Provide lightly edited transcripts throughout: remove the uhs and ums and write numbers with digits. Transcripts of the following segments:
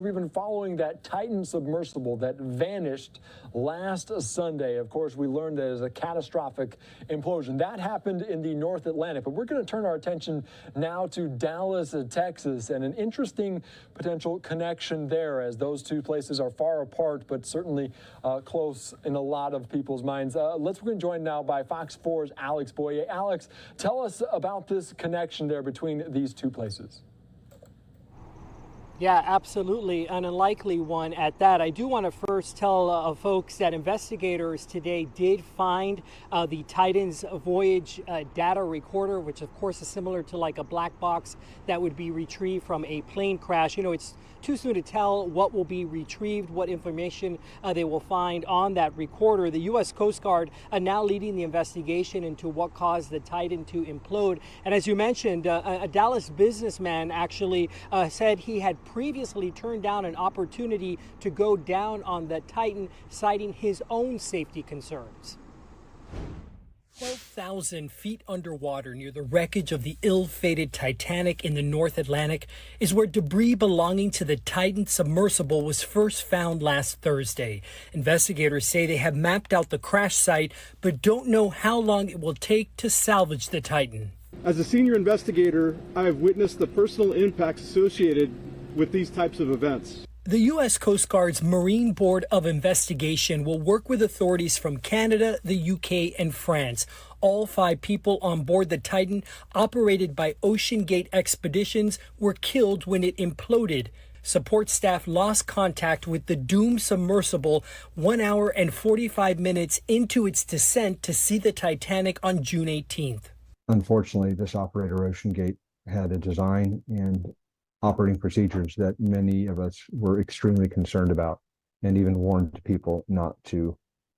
We've been following that Titan submersible that vanished last Sunday. Of course, we learned that it was a catastrophic implosion. That happened in the North Atlantic, but we're going to turn our attention now to Dallas, Texas, and an interesting potential connection there, as those two places are far apart, but certainly close in a lot of people's minds. We're going to join now by Fox 4's Alex Boyer. Alex, tell us about this connection there between these two places. Yeah, absolutely. An unlikely one at that. I do want to first tell folks that investigators today did find the Titan's voyage data recorder, which of course is similar to like a black box that would be retrieved from a plane crash. You know, it's too soon to tell what will be retrieved, what information they will find on that recorder. The U.S. Coast Guard now leading the investigation into what caused the Titan to implode. And as you mentioned, a Dallas businessman actually said he had previously turned down an opportunity to go down on the Titan, citing his own safety concerns. 12,000 feet underwater near the wreckage of the ill-fated Titanic in the North Atlantic is where debris belonging to the Titan submersible was first found last Thursday. Investigators say they have mapped out the crash site, but don't know how long it will take to salvage the Titan. As a senior investigator, I have witnessed the personal impacts associated with these types of events. The U.S. Coast Guard's Marine Board of Investigation will work with authorities from Canada, the U.K., and France. All 5 people on board the Titan, operated by OceanGate Expeditions, were killed when it imploded. Support staff lost contact with the doomed submersible 1 hour and 45 minutes into its descent to see the Titanic on June 18th. Unfortunately, this operator, OceanGate, had a design and operating procedures that many of us were extremely concerned about, and even warned people not to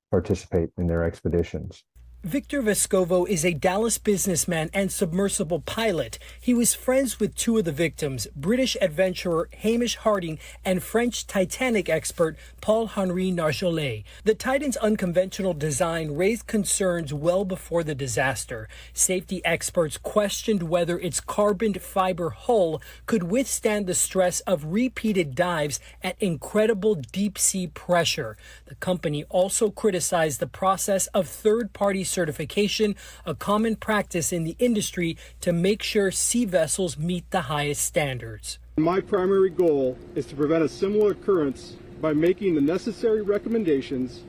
participate in their expeditions. Victor Vescovo is a Dallas businessman and submersible pilot. He was friends with 2 of the victims, British adventurer Hamish Harding and French Titanic expert Paul-Henri Nargeolet. The Titan's unconventional design raised concerns well before the disaster. Safety experts questioned whether its carbon fiber hull could withstand the stress of repeated dives at incredible deep-sea pressure. The company also criticized the process of third-party certification, a common practice in the industry to make sure sea vessels meet the highest standards. My primary goal is to prevent a similar occurrence by making the necessary recommendations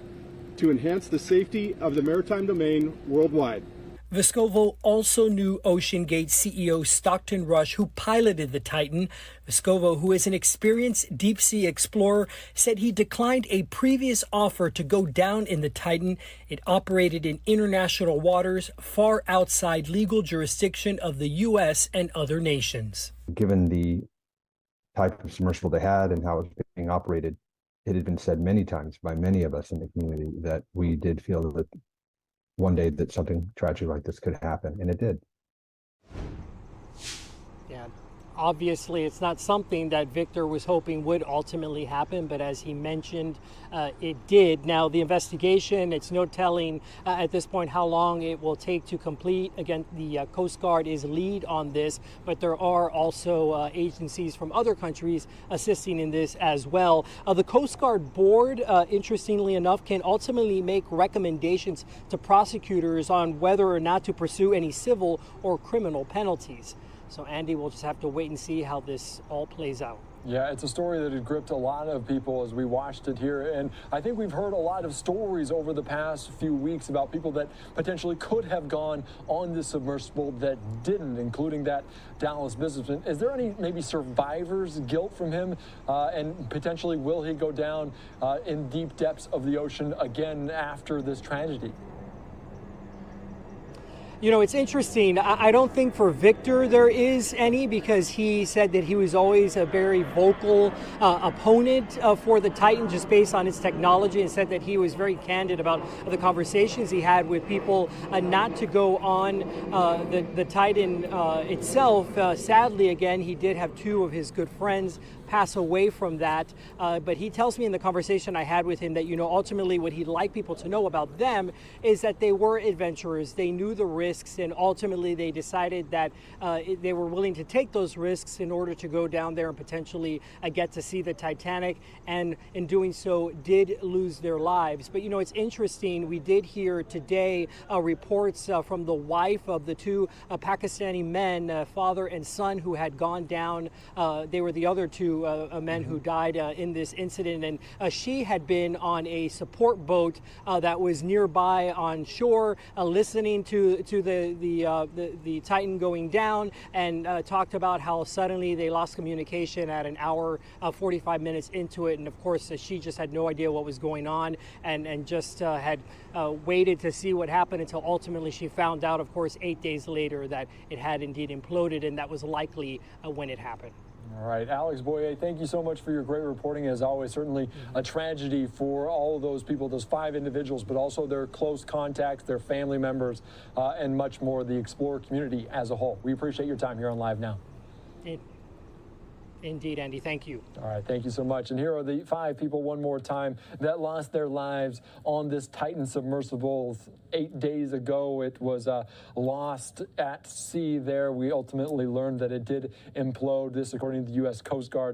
to enhance the safety of the maritime domain worldwide. Vescovo also knew OceanGate CEO Stockton Rush, who piloted the Titan. Vescovo, who is an experienced deep-sea explorer, said he declined a previous offer to go down in the Titan. It operated in international waters far outside legal jurisdiction of the U.S. and other nations. Given the type of submersible they had and how it was being operated, it had been said many times by many of us in the community that we did feel that one day that something tragic like this could happen, and it did. Yeah, obviously it's not something that Victor was hoping would ultimately happen, but as he mentioned, it did. Now, the investigation, it's no telling at this point how long it will take to complete. Again, the Coast Guard is lead on this, but there are also agencies from other countries assisting in this as well. The Coast Guard board, interestingly enough, can ultimately make recommendations to prosecutors on whether or not to pursue any civil or criminal penalties. So, Andy, we'll just have to wait and see how this all plays out. Yeah, it's a story that had gripped a lot of people as we watched it here. And I think we've heard a lot of stories over the past few weeks about people that potentially could have gone on this submersible that didn't, including that Dallas businessman. Is there any maybe survivor's guilt from him? And potentially will he go down in deep depths of the ocean again after this tragedy? You know, it's interesting. I don't think for Victor there is any, because he said that he was always a very vocal opponent for the Titan just based on its technology, and said that he was very candid about the conversations he had with people not to go on the Titan itself. Sadly, again, he did have 2 of his good friends pass away from that. But he tells me in the conversation I had with him that, ultimately what he'd like people to know about them is that they were adventurers. They knew the risks, and ultimately they decided that they were willing to take those risks in order to go down there and potentially get to see the Titanic, and in doing so did lose their lives. But it's interesting, we did hear today reports from the wife of the two Pakistani men, father and son, who had gone down. They were the other two men who died in this incident, and she had been on a support boat that was nearby on shore, listening to the Titan going down, and talked about how suddenly they lost communication at an hour 45 minutes into it. And of course she just had no idea what was going on, and just had waited to see what happened until ultimately she found out, of course, 8 days later, that it had indeed imploded, and that was likely when it happened. All right, Alex Boyer, thank you so much for your great reporting. As always, certainly a tragedy for all of those people, those 5 individuals, but also their close contacts, their family members, and much more, the Explorer community as a whole. We appreciate your time here on Live Now. Indeed, Andy, thank you. All right, thank you so much. And here are the 5 people one more time that lost their lives on this Titan submersible 8 days ago. It was lost at sea there. We ultimately learned that it did implode. This, according to the U.S. Coast Guard.